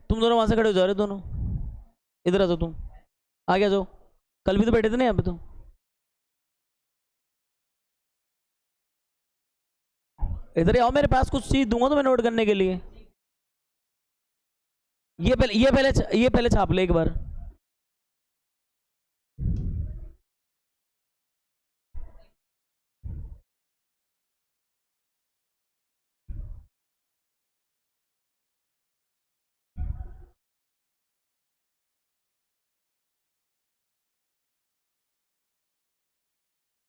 तुम दोनों वहां से खड़े हो जा रहे हो दोनों, इधर आ जाओ, तुम आगे आ जाओ। कल भी तो बैठे थे ना यहाँ पे, तो इधर ही आओ, मेरे पास कुछ चीज दूंगा तुम्हें नोट करने के लिए। ये पहले छाप ले एक बार।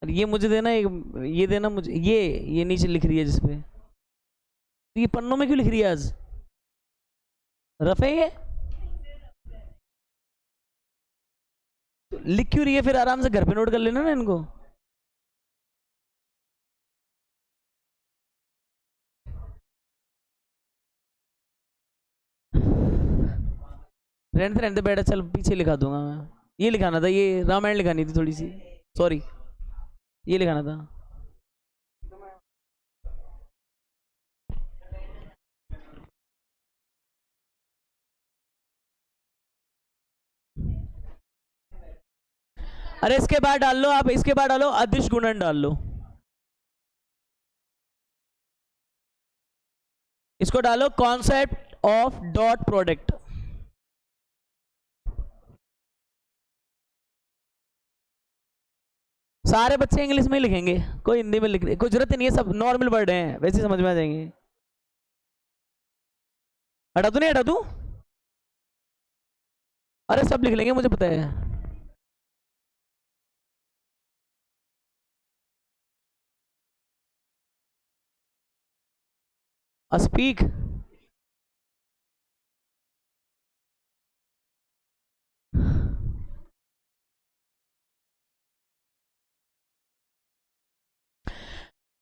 और ये मुझे देना एक, ये देना मुझे, ये नीचे लिख रही है जिसपे, तो ये पन्नों में क्यों लिख रही है आज? रफ है ये, तो लिख क्यों रही है फिर? आराम से घर पे नोट कर लेना ना इनको। रहने दे बैठा, चल पीछे लिखा दूंगा मैं। ये लिखाना था, ये रामायण लिखानी थी थोड़ी सी, सॉरी, ये लिखाना था। अरे इसके बाद डाल लो आप, इसके बाद डालो अदिश गुणन डाल लो, इसको डालो कॉन्सेप्ट ऑफ डॉट प्रोडक्ट। सारे बच्चे इंग्लिश में ही लिखेंगे, कोई हिंदी में लिख रहे, कोई जरूरत नहीं है, सब नॉर्मल वर्ड हैं, वैसे समझ में आ जाएंगे। हटा दूं, नहीं हटा दूं? अरे सब लिख लेंगे, मुझे पता है। स्पीक,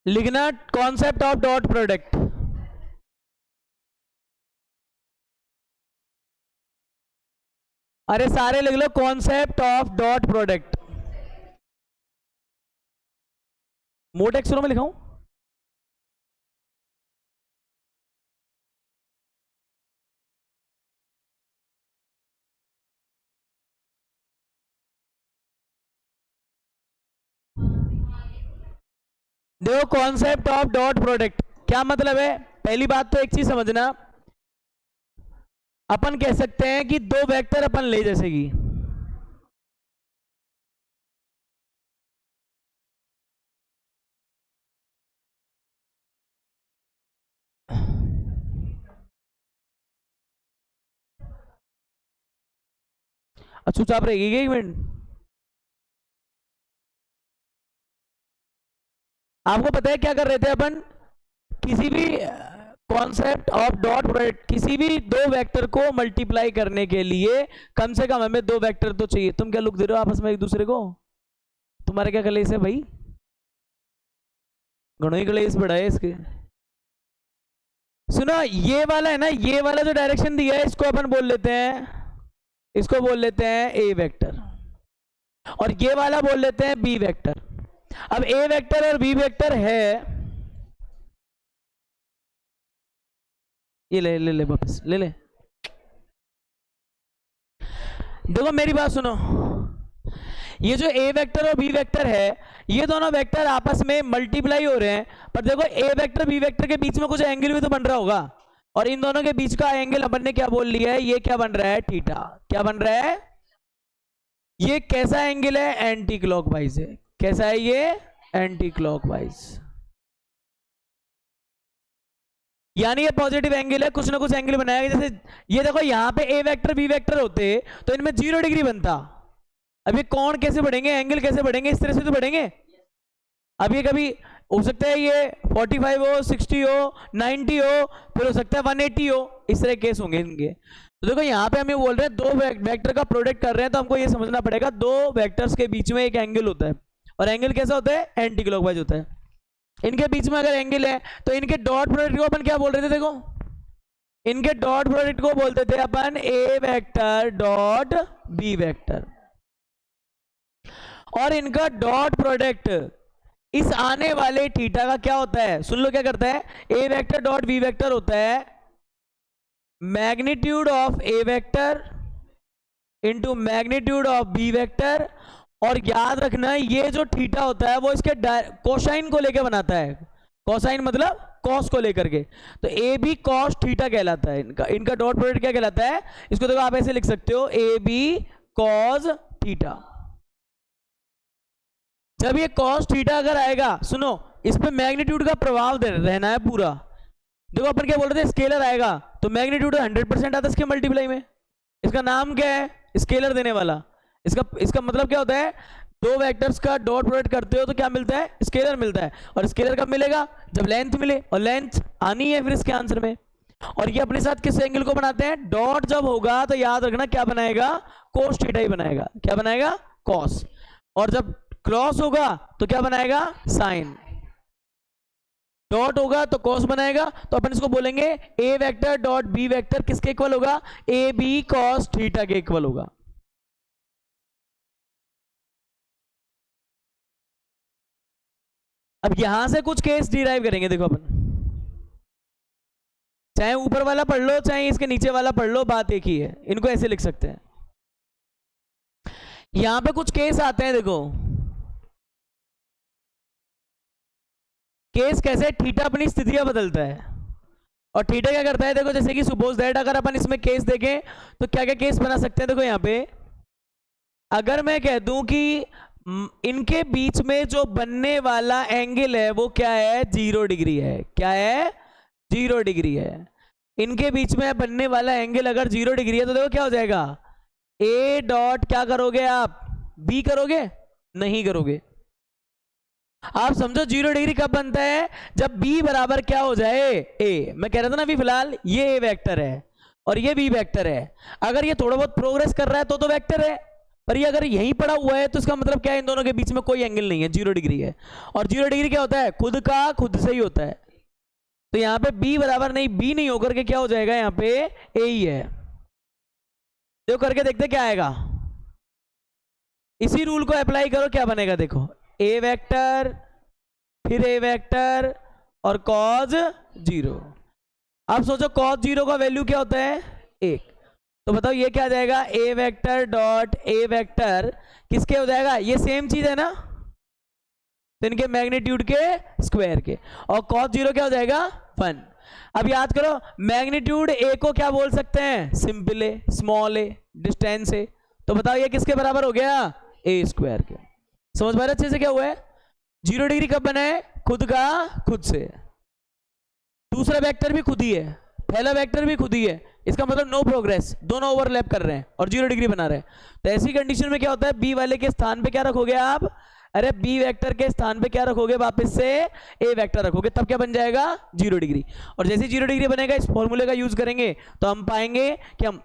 लिखना कॉन्सेप्ट ऑफ डॉट प्रोडक्ट। अरे सारे लिख लो कॉन्सेप्ट ऑफ डॉट प्रोडक्ट। मोटे अक्षरों में लिखाऊं? देखो कॉन्सेप्ट ऑफ डॉट प्रोडक्ट क्या मतलब है? पहली बात तो एक चीज समझना, अपन कह सकते हैं कि दो वेक्टर अपन ले, जैसे कि चुपचाप रहेगी एक मिनट। आपको पता है क्या कर रहे थे अपन? किसी भी कॉन्सेप्ट ऑफ डॉट प्रोडक्ट, किसी भी दो वेक्टर को मल्टीप्लाई करने के लिए कम से कम हमें दो वेक्टर तो चाहिए। तुम क्या लुक दे रहे हो आपस में एक दूसरे को? तुम्हारे क्या कलेश है भाई? गणों ही कलेश बढ़ा है इसके। सुनो, ये वाला है ना, ये वाला जो डायरेक्शन दिया है, इसको अपन बोल लेते हैं, इसको बोल लेते हैं ए वेक्टर, और ये वाला बोल लेते हैं बी वेक्टर। अब ए वेक्टर और बी वेक्टर है, ये ले ले ले वापस ले ले। देखो मेरी बात सुनो, ये जो ए वेक्टर और बी वेक्टर है, ये दोनों वेक्टर आपस में मल्टीप्लाई हो रहे हैं, पर देखो ए वेक्टर बी वेक्टर के बीच में कुछ एंगल भी तो बन रहा होगा, और इन दोनों के बीच का एंगल अपन ने क्या बोल लिया है? ये क्या बन रहा है? थीटा। क्या बन रहा है? ये कैसा एंगल है? एंटी क्लॉकवाइज है। कैसा है ये? Anti clockwise. यानी ये पॉजिटिव एंगल है, कुछ ना कुछ एंगल बनाया। जैसे ये देखो, यहां पे ए वेक्टर बी वेक्टर होते तो इनमें 0 डिग्री बनता। अब ये कोण कैसे बढ़ेंगे, एंगल कैसे बढ़ेंगे? इस तरह से तो बढ़ेंगे। अब ये कभी हो सकता है ये 45 हो, 60 हो, 90 हो, फिर हो सकता है 180 हो, इस तरह केस होंगे इनके। तो देखो यहाँ पे हम ये बोल रहे हैं दो वेक्टर का प्रोडक्ट कर रहे हैं, तो हमको ये समझना पड़ेगा दो वेक्टर्स के बीच में एक एंगल होता है, और एंगल कैसा होता है? एंटी क्लॉकवाइज होता है। इनके बीच में अगर एंगल है तो इनके डॉट प्रोडक्ट को अपन क्या बोल रहे थे? देखो, इनके डॉट प्रोडक्ट को बोलते थे अपन ए वेक्टर डॉट बी वेक्टर, और इनका डॉट प्रोडक्ट इस आने वाले थीटा का क्या होता है? सुन लो क्या करता है? A vector dot b vector होता है magnitude of a vector into magnitude of b vector, और याद रखना ये जो थीटा होता है वो इसके कोसाइन को लेकर बनाता है। कोसाइन मतलब कॉस को लेकर के, तो ए बी कॉस थीटा कहलाता है। इनका डॉट प्रोडक्ट क्या कहलाता है? इसको देखो आप ऐसे लिख सकते हो, ए बी कॉस थीटा। जब ये कॉस थीटा अगर आएगा, सुनो, इस पे मैग्नीट्यूड का प्रभाव रहना है पूरा। देखो अपन क्या बोल रहे थे, स्केलर आएगा तो मैग्नीट्यूड 100% आता है इसके मल्टीप्लाई में। इसका नाम क्या है? स्केलर देने वाला। इसका मतलब क्या होता है? दो वेक्टर्स का डॉट प्रोडक्ट करते हो तो क्या मिलता है? स्केलर मिलता है। और स्केलर कब मिलेगा? जब लेंथ मिले, और लेंथ आनी है फिर इसके आंसर में। और ये अपने साथ किस एंगल को बनाते हैं? डॉट जब होगा तो याद रखना क्या बनाएगा? कोस थीटा ही बनाएगा। क्या बनाएगा? कॉस। और जब क्रॉस होगा तो क्या बनाएगा? साइन। डॉट होगा तो कॉस बनाएगा, तो अपन इसको बोलेंगे ए वेक्टर डॉट बी वेक्टर किसके इक्वल होगा? ए बी कॉस थीटा के इक्वल होगा। अब यहां से कुछ केस डिराइव करेंगे। देखो अपन, चाहे ऊपर वाला पढ़ लो चाहे इसके नीचे वाला पढ़ लो, बात एक ही है। इनको ऐसे लिख सकते हैं। यहां पे कुछ केस आते हैं, देखो केस कैसे? थीटा अपनी स्थितियां बदलता है, और थीटा क्या करता है? देखो जैसे कि सपोज दैट अगर अपन इसमें केस देखें तो क्या क्या केस बना सकते हैं। देखो यहां पे अगर मैं कह दूं कि इनके बीच में जो बनने वाला एंगल है वो क्या है? 0 डिग्री है। क्या है? 0 डिग्री है। इनके बीच में बनने वाला एंगल अगर 0 डिग्री है तो देखो क्या हो जाएगा? ए डॉट क्या करोगे आप? बी करोगे? नहीं करोगे। आप समझो 0 डिग्री कब बनता है? जब b बराबर क्या हो जाए? a। मैं कह रहा था ना अभी फिलहाल ये a वेक्टर है और ये b वेक्टर है। अगर ये थोड़ा बहुत प्रोग्रेस कर रहा है तो वेक्टर है, पर ये अगर यहीं पड़ा हुआ है तो इसका मतलब क्या है? इन दोनों के बीच में कोई एंगल नहीं है, 0 डिग्री है। और 0 डिग्री क्या होता है? खुद का खुद से ही होता है। तो यहाँ पे b बराबर नहीं, b नहीं होकर के क्या हो जाएगा? यहाँ पे a ही है। तो करके देखते क्या आएगा। इसी रूल को अप्लाई करो, क्या बनेगा देखो, a वेक्टर फिर a वेक्टर और कॉज 0। अब सोचो कॉज 0 का वैल्यू क्या होता है? 1। तो बताओ ये क्या आ जाएगा? a vector dot a vector किसके हो जाएगा? ये सेम चीज है ना, तो इनके मैग्नीट्यूड के स्क्वायर के। और cos 0 क्या हो जाएगा? 1। अब याद करो मैग्नीट्यूड a को क्या बोल सकते हैं? सिंपल ए, स्मॉल ए, डिस्टेंस ए। तो बताओ ये किसके बराबर हो गया? a स्क्वायर के। समझ पा रहे अच्छे से क्या हुआ है? 0 डिग्री कब बना है? खुद का खुद से। दूसरा वेक्टर भी खुद ही है, पहला वेक्टर भी खुद ही है। इसका मतलब नो प्रोग्रेस, दोनों ओवरलैप कर रहे हैं और 0 डिग्री बना रहे हैं। तो ऐसी कंडीशन में क्या होता है? बी वाले के स्थान पे क्या रखोगे आप? अरे बी वेक्टर के स्थान पे क्या रखोगे? वापस से ए वेक्टर रखोगे, तब क्या बन जाएगा? 0 डिग्री। और जैसे 0 डिग्री बनेगा इस फॉर्मूले का यूज करेंगे तो हम पाएंगे कि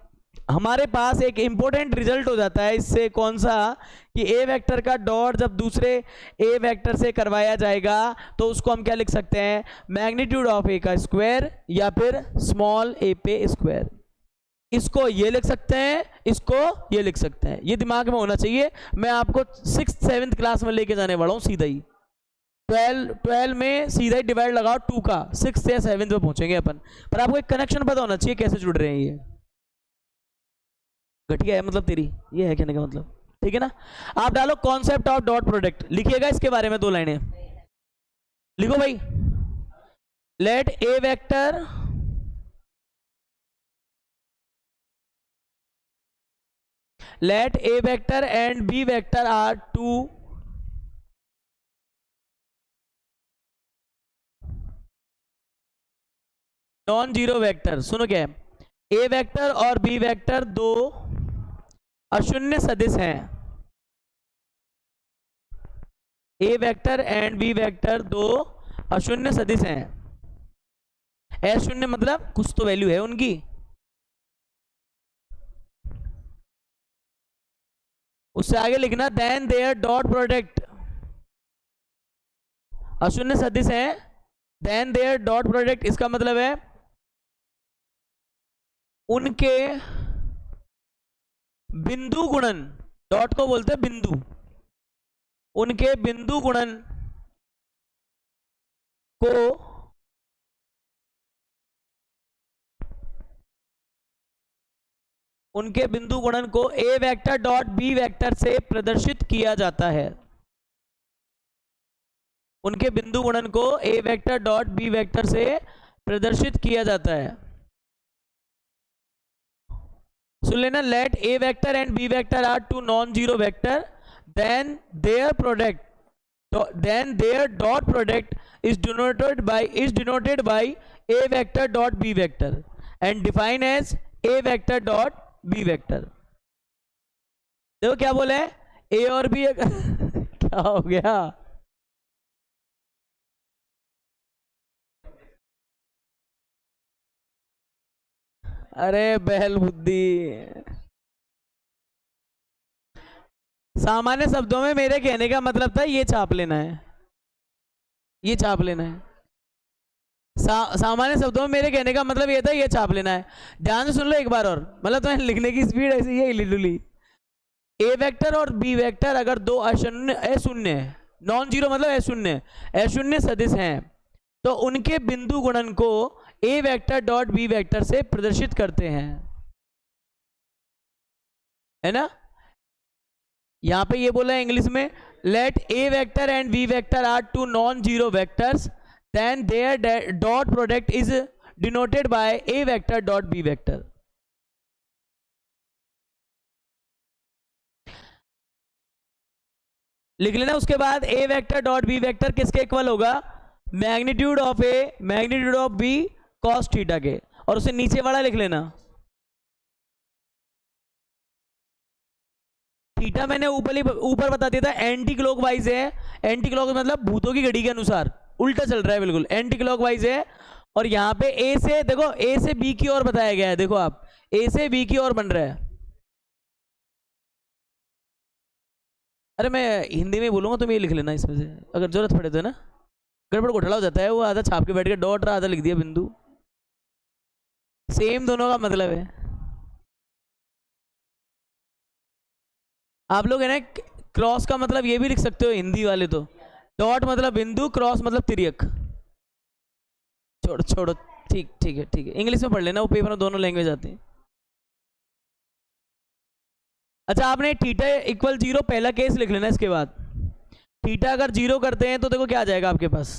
हमारे पास एक इंपॉर्टेंट रिजल्ट हो जाता है इससे। कौन सा? कि ए वेक्टर का डॉट जब दूसरे ए वेक्टर से करवाया जाएगा तो उसको हम क्या लिख सकते हैं? मैग्नीट्यूड ऑफ ए का स्क्वायर या फिर स्मॉल ए पे स्क्वायर। इसको ये लिख सकते हैं, इसको ये लिख सकते हैं। ये दिमाग में होना चाहिए। मैं आपको 6th 7th क्लास में लेके जाने वाला हूँ सीधा ही। 12 में सीधा ही डिवाइड लगाओ 2 का, 6th या 7th में पहुंचेंगे अपन। पर आपको एक कनेक्शन पता होना चाहिए कैसे जुड़ रहे हैं ये। घटिया है मतलब तेरी, ये है कहने का मतलब, ठीक है ना। आप डालो कॉन्सेप्ट ऑफ डॉट प्रोडक्ट, लिखिएगा इसके बारे में 2 लाइनें लिखो भाई। Let a vector and b vector are 2 non zero vector. सुनो क्या है? ए वेक्टर और बी वेक्टर 2 अशून्य सदिश हैं। A vector and b vector 2 अशून्य सदिश हैं। अशून्य मतलब कुछ तो वैल्यू है उनकी। उससे आगे लिखना देन देयर डॉट प्रोडक्ट। अशून्य सदिश है, देन देयर डॉट प्रोडक्ट, इसका मतलब है उनके बिंदु गुणन, डॉट को बोलते हैं बिंदु, उनके बिंदु गुणन को उनके बिंदु गुणन को a vector dot b vector से प्रदर्शित किया जाता है। उनके बिंदु गुणन को a vector dot b vector से प्रदर्शित किया जाता है। सुन लेना, let a vector and b vector are two non zero vector, then their dot product is denoted by a vector dot b vector and defined as a vector dot b vector। देखो क्या बोला है, a और b क्या हो गया? अरे बहल बुद्धि। सामान्य शब्दों में मेरे कहने का मतलब था ये छाप लेना है, ये छाप लेना है। सामान्य शब्दों में मेरे कहने का मतलब ये था, ये छाप लेना है। ध्यान से सुन लो एक बार और, मतलब तुम्हें लिखने की स्पीड ऐसी है लिटरली। ए वेक्टर और बी वेक्टर अगर दो अशून्य नॉन जीरो मतलब अशून्य सदिश हैं, तो उनके बिंदु गुणन को a vector dot b vector से प्रदर्शित करते हैं, है ना। यहां पे ये बोला है इंग्लिश में, let a vector and b vector are two non zero vectors, then their dot product is denoted by a vector dot b vector। लिख लेना। उसके बाद a vector dot b vector किसके इक्वल होगा? Magnitude of a magnitude of b cos theta के, और उसे नीचे वाला लिख लेना। थीटा मैंने ऊपर बता दिया था, एंटी क्लॉकवाइज है। एंटी क्लॉक मतलब भूतों की घड़ी के अनुसार उल्टा चल रहा है, बिल्कुल एंटी क्लॉकवाइज है। और यहाँ पे ए से देखो, ए से बी की ओर बताया गया है, देखो आप ए से बी की ओर बन रहा है। अरे मैं हिंदी में बोलूंगा, तुम ये लिख लेना इसमें से, अगर जरूरत पड़े तो ना। गड़बड़ घोटाला हो जाता है, वो आधा छाप के बैठ के डॉट रहा, आधा लिख दिया बिंदु। सेम दोनों का मतलब है। आप लोग है ना, क्रॉस का मतलब ये भी लिख सकते हो हिंदी वाले तो, डॉट मतलब बिंदु, क्रॉस मतलब तिर्यक। छोड़ो छोड़ो, ठीक ठीक है ठीक है, इंग्लिश में पढ़ लेना, वो पेपर में दोनों लैंग्वेज आते हैं। अच्छा, आपने थीटा इक्वल जीरो पहला केस लिख लेना। इसके बाद थीटा अगर जीरो करते हैं तो देखो क्या आ जाएगा आपके पास।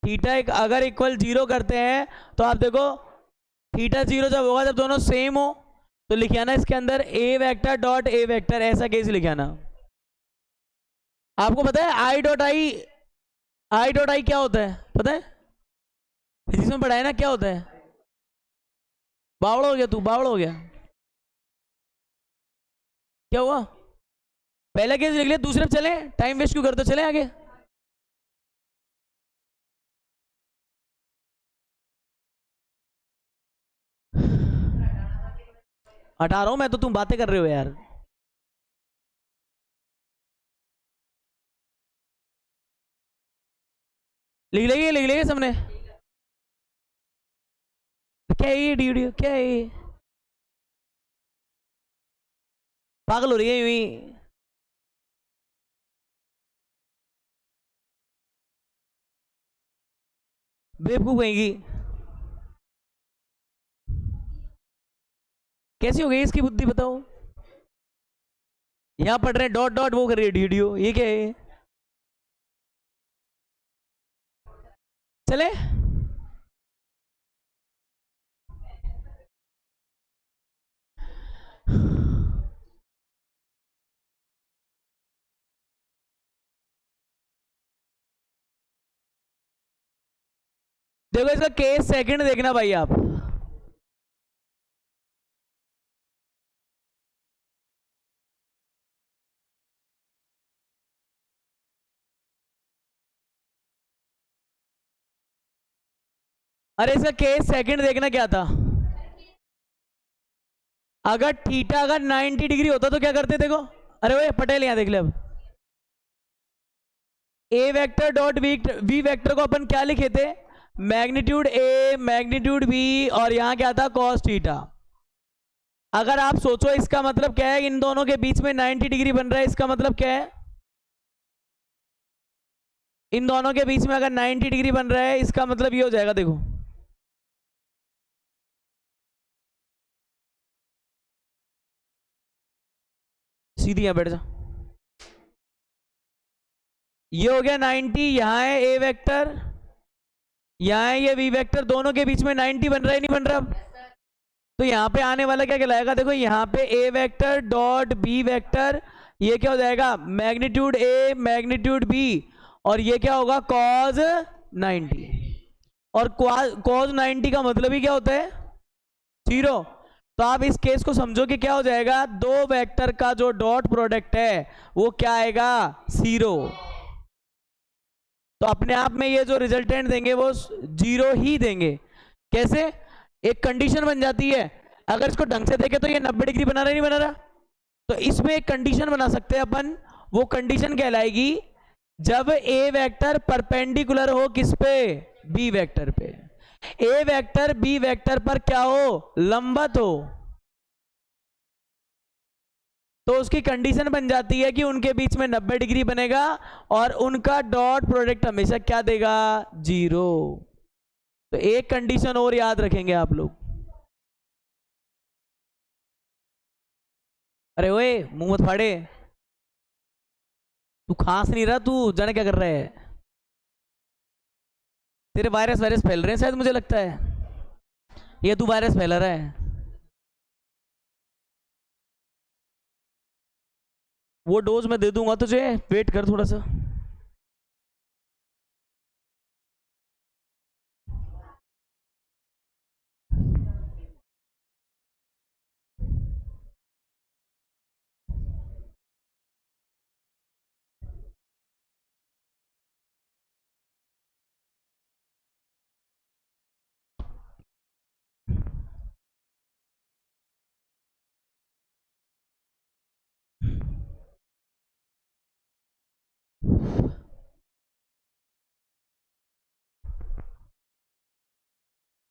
थीटा अगर इक्वल जीरो करते हैं तो आप देखो, थीटा जीरो जब होगा जब दोनों सेम हो, तो लिखे आना इसके अंदर ए वेक्टर डॉट ए वेक्टर, ऐसा केस लिखे आना। आपको पता है आई डॉट आई क्या होता है? पता है, फिजिक्स में पढ़ा है ना, क्या होता है? बावड़ा हो गया तू, बावड़ा हो गया। क्या हुआ? पहला केस लिख लिया, दूसरे पे चले, टाइम वेस्ट क्यों करते, चले आगे। हटा रहा हूं मैं तो, तुम बातें कर रहे हो यार। लिख लेंगे सबने। क्या है ये वीडियो, क्या है ये? पागल हो रही है यूं ही। बेवकूफ कहेंगी। कैसी हो गई इसकी बुद्धि बताओ। यहां पढ़ रहे हैं डॉट डॉट, वो कर रही है वीडियो, ये क्या है? चले देखो इसका केस सेकंड देखना भाई आप। अरे इसका केस सेकंड देखना क्या था। अगर थीटा अगर 90 डिग्री होता तो क्या करते, देखो। अरे वो पटेल यहां देख ले। अब ए वेक्टर डॉट बी वेक्टर को अपन क्या लिखे थे? मैग्नीट्यूड ए मैग्नीट्यूड बी, और यहां क्या था? Cos theta. अगर आप सोचो इसका मतलब क्या है, इन दोनों के बीच में 90 डिग्री बन रहा है, इसका मतलब क्या है? इन दोनों के बीच में अगर 90 डिग्री बन रहा है, इसका मतलब ये हो जाएगा, देखो सीधी यहाँ बैठ जा। ये हो गया 90, यहाँ है ए वेक्टर, यहाँ है ये वी वेक्टर, दोनों के बीच में 90 बन रहा है नहीं बन रहा? तो यहाँ पे आने वाला क्या कहलाएगा? देखो यहाँ पे ए वेक्टर डॉट बी वेक्टर, ये क्या हो जाएगा? मैग्नीट्यूड ए मैग्नीट्यूड बी, और ये क्या होगा? कॉज 90। और कॉज 90 का मतलब ही क्या होता है? 0। तो आप इस केस को समझो कि क्या हो जाएगा? दो वेक्टर का जो डॉट प्रोडक्ट है वो क्या आएगा? 0। तो अपने आप में ये जो रिजल्टेंट देंगे वो 0 ही देंगे। कैसे? एक कंडीशन बन जाती है, अगर इसको ढंग से देखें तो ये 90 डिग्री बना रहा नहीं बना रहा? तो इसमें एक कंडीशन बना सकते हैं अपन, वो कंडीशन कहलाएगी जब ए वेक्टर परपेंडिकुलर हो किस पे? बी वेक्टर पे। ए वेक्टर बी वेक्टर पर क्या हो? लंबवत हो। तो उसकी कंडीशन बन जाती है कि उनके बीच में 90 डिग्री बनेगा और उनका डॉट प्रोडक्ट हमेशा क्या देगा? 0। तो एक कंडीशन और याद रखेंगे आप लोग। अरे ओए मुंह मत फाड़े, तू खांस नहीं रहा, तू जाने क्या कर रहा है? तेरे वायरस फैल रहे हैं शायद, मुझे लगता है ये तू वायरस फैला रहा है। वो डोज मैं दे दूंगा तुझे, वेट कर थोड़ा सा।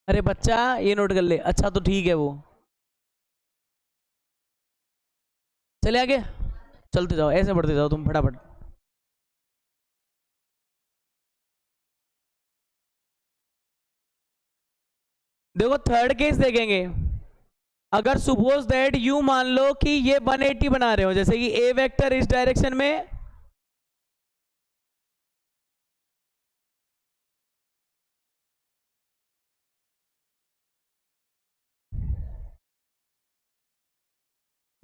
अरे बच्चा ये नोट कर ले। अच्छा तो ठीक है, वो चले आगे, चलते जाओ, ऐसे बढ़ते जाओ तुम फटाफट। देखो थर्ड केस देखेंगे। अगर सपोज दैट यू मान लो कि ये 180 बना रहे हो, जैसे कि ए वेक्टर इस डायरेक्शन में,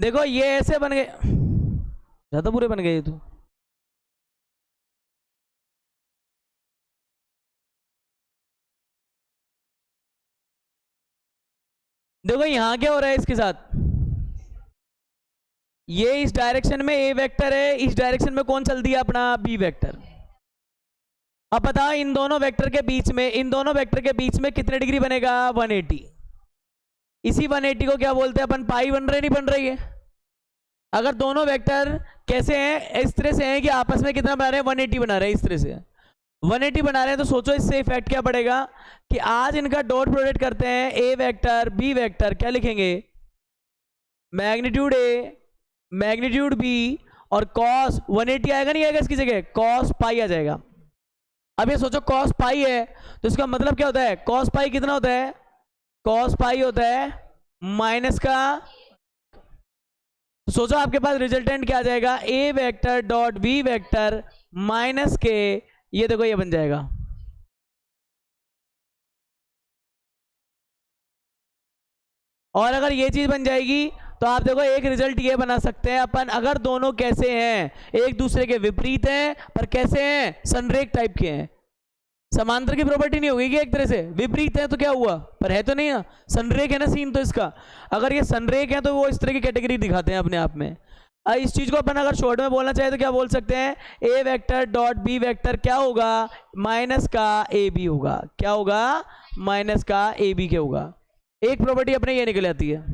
देखो ये ऐसे बन गए, ज्यादा बुरे बन गए ये तो। देखो यहां क्या हो रहा है इसके साथ, ये इस डायरेक्शन में ए वेक्टर है, इस डायरेक्शन में कौन चल दिया? अपना बी वेक्टर। अब बताओ इन दोनों वेक्टर के बीच में, इन दोनों वेक्टर के बीच में कितने डिग्री बनेगा? 180। इसी 180 को क्या बोलते हैं अपन? पाई बन रहे नहीं बन रही है? अगर दोनों वेक्टर कैसे हैं? इस तरह से हैं कि आपस में कितना बना रहे हैं? 180 बना रहे हैं। इस तरह से 180 बना रहे हैं, तो सोचो इससे इफेक्ट क्या पड़ेगा कि आज इनका डॉट प्रोडक्ट करते हैं, ए वेक्टर बी वेक्टर, क्या लिखेंगे? मैग्नीट्यूड ए मैग्नीट्यूड बी, और कॉस 180 आएगा नहीं आएगा इसकी जगह? कॉस पाई आ जाएगा। अब ये सोचो कॉस पाई है, तो इसका मतलब क्या होता है? कॉस पाई कितना होता है? कॉस पाई होता है माइनस का, तो सोचो आपके पास रिजल्टेंट क्या आ जाएगा? A vector dot b vector minus के, ये देखो ये बन जाएगा। और अगर ये चीज बन जाएगी तो आप देखो एक रिजल्ट ये बना सकते हैं अपन, अगर दोनों कैसे हैं? एक दूसरे के विपरीत हैं, पर कैसे हैं? संरेख टाइप के हैं। समांतर की प्रॉपर्टी नहीं होगी कि एक तरह से विपरीत है तो क्या हुआ? पर है तो नहीं ना, संरेख है ना सीन। तो इसका अगर ये संरेख है तो वो इस तरह की कैटेगरी दिखाते हैं अपने आप में। इस चीज को अपन अगर शॉर्ट में बोलना चाहे तो क्या बोल सकते हैं? A vector dot b vector क्या होगा? माइनस का ए बी होगा। क्या होगा? माइनस का ए बी क्या होगा? एक प्रॉपर्टी अपने ये निकल आती है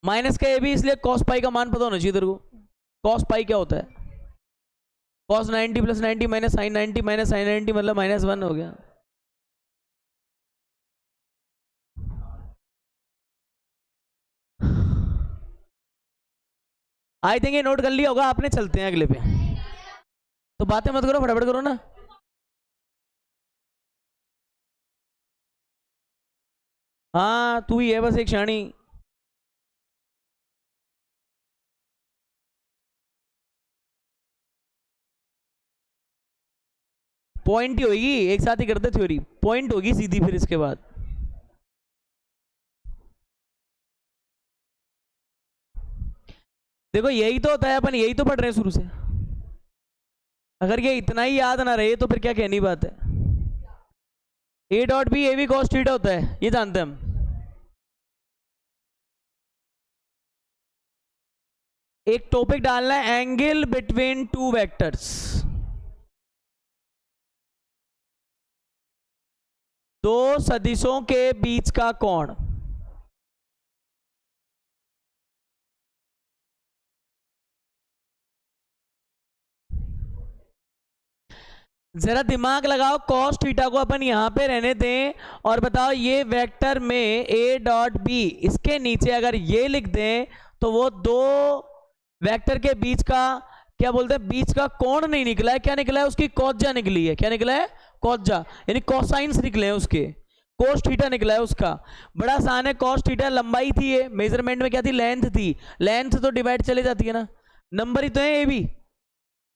माइनस का ए बी, इसलिए कॉस पाई का मान पता होना चाहिए तेरे को। कॉस पाई क्या होता है? Cos 90 plus 90 minus sine 90 minus sine 90 मतलब -1 हो गया। आई थिंक ये नोट कर लिया होगा आपने। चलते हैं अगले पे, तो बातें मत करो, फटाफट करो ना। हाँ तू ही है बस एक शानी। पॉइंट ही होगी, एक साथ ही करते थ्योरी, पॉइंट होगी सीधी फिर इसके बाद। देखो यही तो होता है, अपन यही तो पढ़ रहे हैं शुरू से। अगर ये इतना ही याद ना रहे तो फिर क्या कहनी बात है। A dot b a b cos theta होता है, ये जानते हैं हम। एक टॉपिक डालना है, एंगल बिटवीन टू वेक्टर्स, दो सदिशों के बीच का कोण। जरा दिमाग लगाओ, कॉस थीटा को अपन यहां पे रहने दें और बताओ ये वेक्टर में ए डॉट बी, इसके नीचे अगर ये लिख दें तो वो दो वेक्टर के बीच का क्या बोलते हैं, बीच का कोण नहीं निकला है, क्या निकला है, उसकी कॉस्जा निकली है। क्या निकला है, कॉस्जा, यानी कोसाइंस निकले हैं उसके, कोस थीटा निकला है उसका। बड़ा आसान है, कॉस थीटा लंबाई थी, ये मेजरमेंट में क्या थी, लेंथ थी, लेंथ तो डिवाइड चली जाती है ना, नंबर ही तो है ए बी,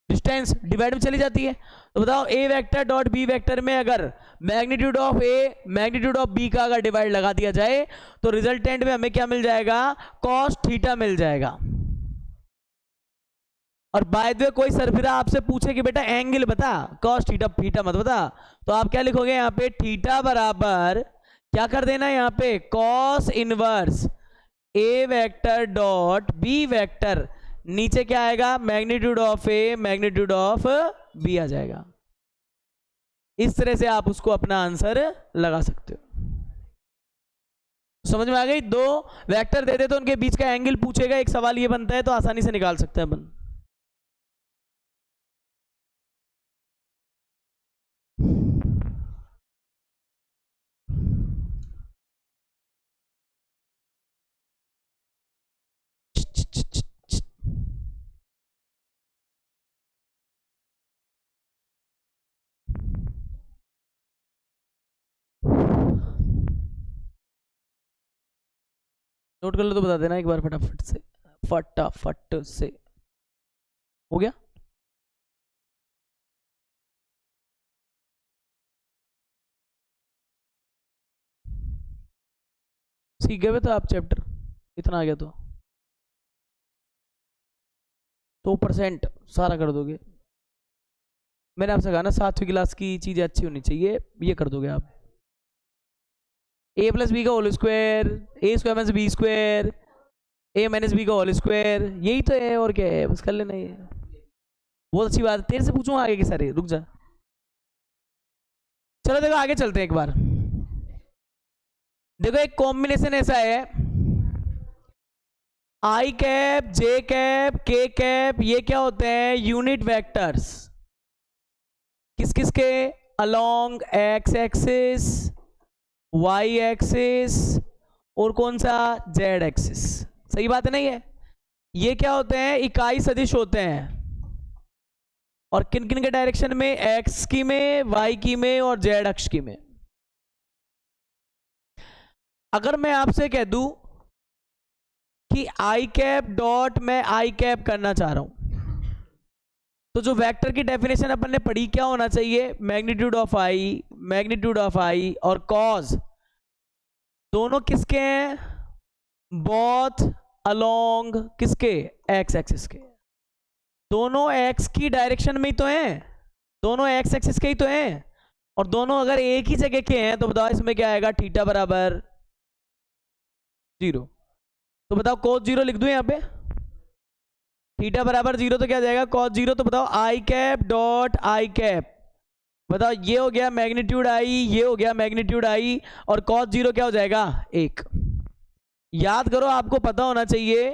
डिस्टेंस डिवाइड में चली जाती है। तो बताओ a vector dot b vector में अगर magnitude of a magnitude of b का अगर डिवाइड लगा दिया जाए तो रिजल्टेंट में हमें क्या मिल जाएगा, कॉस थीटा मिल जाएगा। और बाय द वे कोई सरफिरा आपसे पूछे कि बेटा एंगल बता, कॉस थीटा थीटा मत बता, तो आप क्या लिखोगे यहाँ पे, थीटा बराबर क्या कर देना यहाँ पे, cos inverse a vector dot b vector, नीचे क्या आएगा, magnitude of a magnitude of b आ जाएगा। इस तरह से आप उसको अपना आंसर लगा सकते हो। समझ में आ गई, दो वेक्टर दे दे तो उनके बीच का एंगल पूछेगा, एक सवाल ये बनता है तो आसानी से निकाल सकते हैं अपन। नोट कर लो तो बता देना एक बार फटाफट से, फटाफट से। हो गया, सीख गए तो आप चैप्टर, इतना आ गया तो 100% सारा कर दोगे। मैंने आपसे कहा ना 7वीं क्लास की चीजें अच्छी होनी चाहिए, ये कर दोगे आप। ए प्लस बी का होल स्क्वायर, ए स्क्वायर माइनस बी स्क्वायर, ए माइनस बी का होल स्क्वायर, यही तो है, और क्या है, बस कर लेना ये। बहुत अच्छी बात है, तेरे से पूछूंगा आगे के सारे, रुक जा। चलो देखो आगे चलते हैं एक बार। देखो एक कॉम्बिनेशन ऐसा है, i cap j cap k cap, ये क्या होते हैं, यूनिट वेक्टर्स, किस किस के, along x axis, y axis, और कौन सा, जेड एक्सिस। सही बात है नहीं है, ये क्या होते हैं, इकाई सदिश होते हैं, और किन किन के डायरेक्शन में, एक्स की में, वाई की में, और जेड अक्ष की में। अगर मैं आपसे कह दूं कि आई कैप डॉट मैं आई कैप करना चाह रहा हूं, तो जो वेक्टर की डेफिनेशन अपन ने पढ़ी क्या होना चाहिए, मैग्नीट्यूड ऑफ आई और कॉज दोनों किसके हैं, बोथ अलोंग किसके, एक्स एक्सिस के, दोनों एक्स की डायरेक्शन में ही तो हैं, दोनों एक्स एक्सिस के ही तो हैं, और दोनों अगर एक ही जगह के हैं तो बताओ इसमें क्या आएगा, थीटा बराबर 0। तो बताओ cos 0 लिख दूं यहाँ पे, थीटा बराबर 0 तो क्या जाएगा, cos 0। तो बताओ आई कैप डॉट आई कैप, बताओ ये हो गया मैग्नीट्यूड आई, ये हो गया मैग्नीट्यूड आई, और cos 0 क्या हो जाएगा, 1। याद करो, आपको पता होना चाहिए,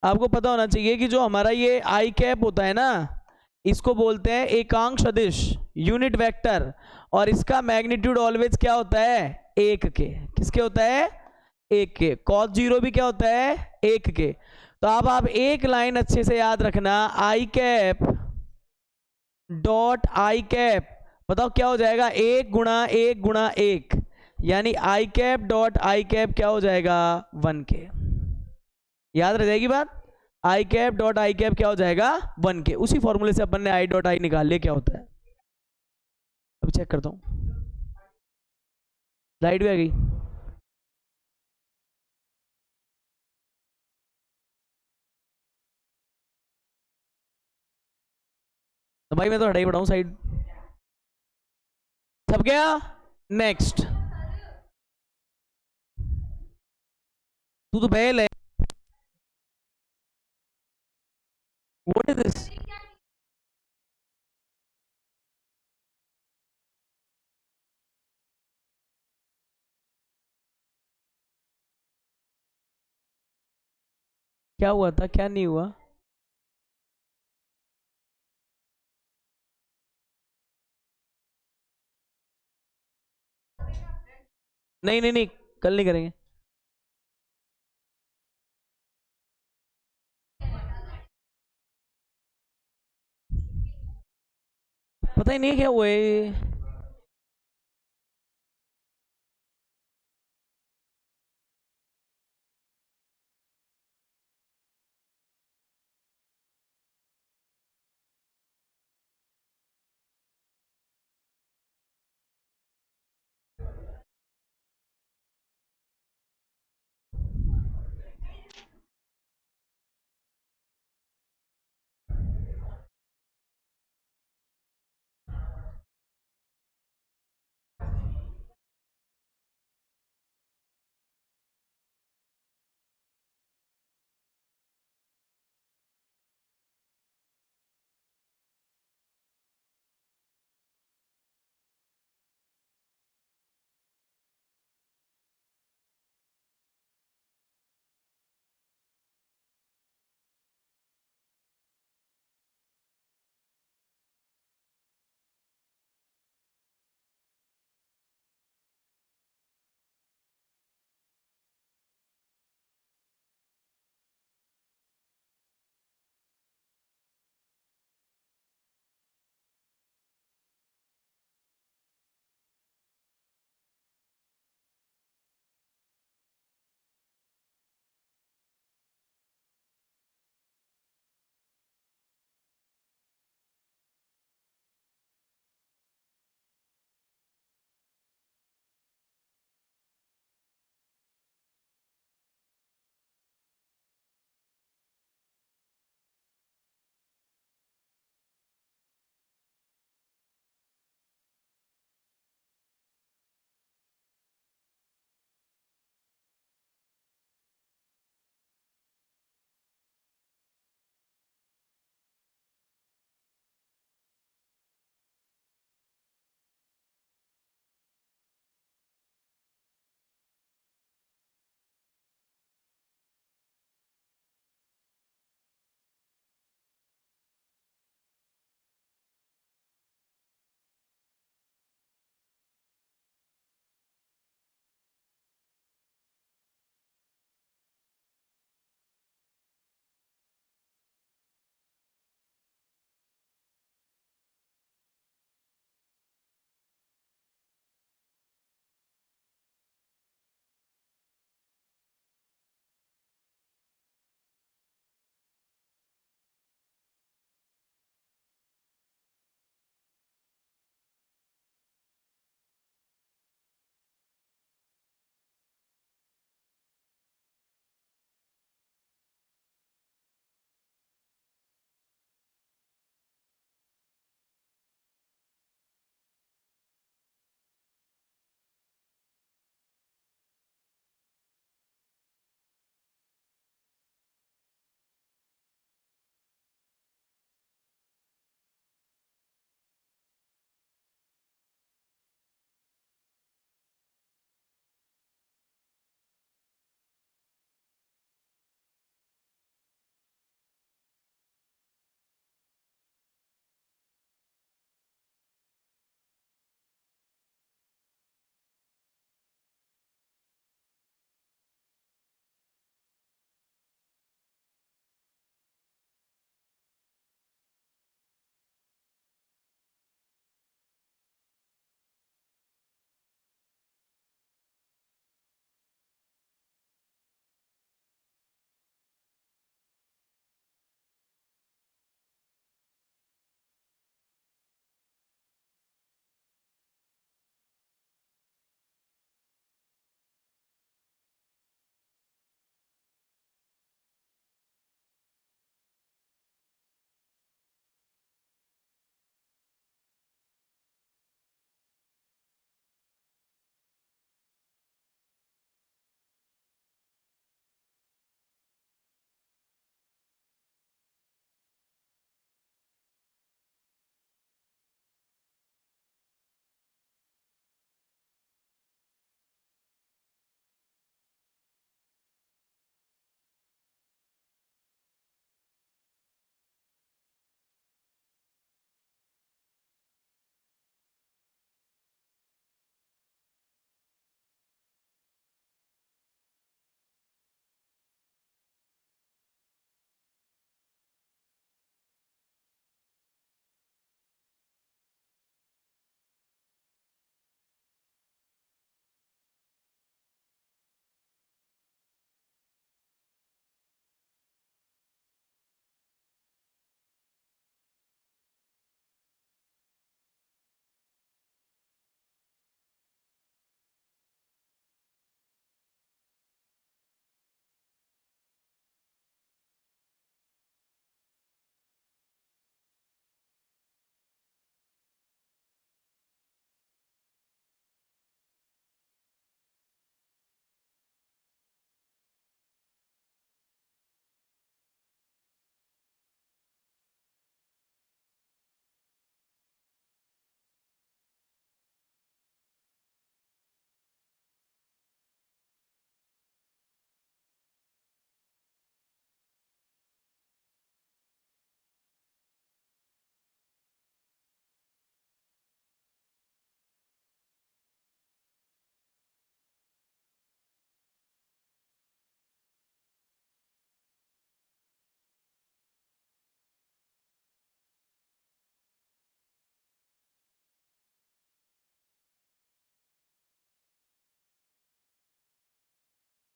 आपको पता होना चाहिए कि जो हमारा ये आई कैप होता है ना, इसको बोलते हैं एकांक सदिश, यूनिट वेक्टर, और इसका मैग्नीट्यूड ऑलवेज क्या होता है, 1 के। किसके होता है, 1 के। cos 0 भी क्या होता है, 1 के। तो अब आप एक लाइन अच्छे से याद रखना, आई कैप डॉट आई कैप, बताओ क्या हो जाएगा, 1 गुणा 1 गुणा 1, यानी आई कैप डॉट आई कैप क्या हो जाएगा, 1 के। याद रह जाएगी बात, आई कैप डॉट आई कैप क्या हो जाएगा, 1 के। उसी फॉर्मूले से अपन ने आई डॉट आई निकाल लिया क्या होता है। अभी चेक करता हूँ। लाइट भी आ गई। तो भाई मैं तो हटा ही पड़ा हूँ साइड। सब गया। नेक्स्ट। तू तो बैल है। What is this? क्या हुआ था, क्या नहीं हुआ? नहीं नहीं नहीं, कल नहीं करेंगे। पता ही नहीं क्या हुआ है।